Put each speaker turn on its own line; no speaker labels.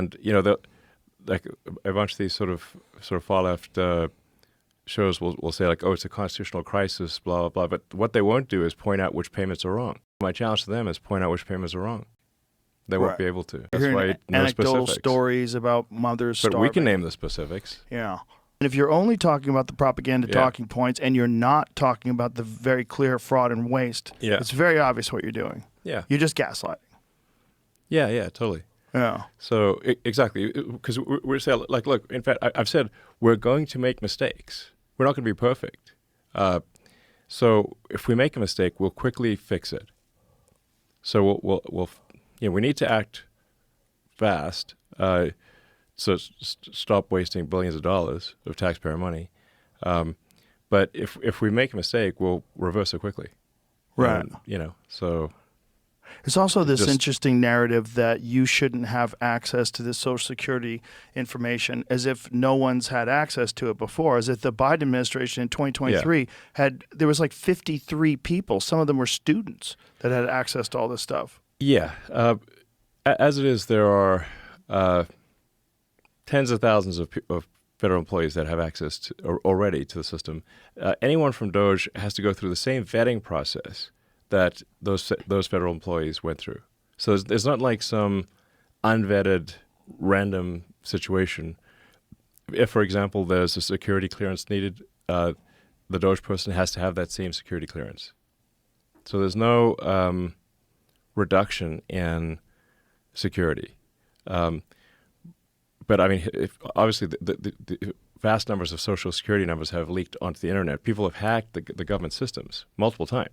And like a bunch of these sort of far left shows will say like, oh, it's a constitutional crisis, blah blah blah. But what they won't do is point out which payments are wrong. My challenge to them is point out which payments are wrong. They won't be able to. That's why no
anecdotal
specifics.
stories about mothers starving.
But we can name the specifics.
Yeah. And if you're only talking about the propaganda talking points and you're not talking about the very clear fraud and waste, it's very obvious what you're doing.
Yeah.
You're just gaslighting.
Yeah, totally.
Yeah.
So exactly, because we're saying, like, look, in fact, I've said we're going to make mistakes. We're not going to be perfect. So if we make a mistake, we'll quickly fix it. So we'll we need to act fast. So stop wasting billions of dollars of taxpayer money. But if we make a mistake, we'll reverse it quickly.
Right.
And, so.
It's also this interesting narrative that you shouldn't have access to this Social Security information, as if no one's had access to it before, as if the Biden administration in 2023 there was like 53 people, some of them were students, that had access to all this stuff. Yeah.
As it is, there are tens of thousands of federal employees that have access already to the system. Anyone from DOJ has to go through the same vetting process that those federal employees went through. So it's not like some unvetted random situation. If, for example, there's a security clearance needed, the DOJ person has to have that same security clearance. So there's no reduction in security. But I mean, obviously the vast numbers of Social Security numbers have leaked onto the internet. People have hacked the government systems multiple times.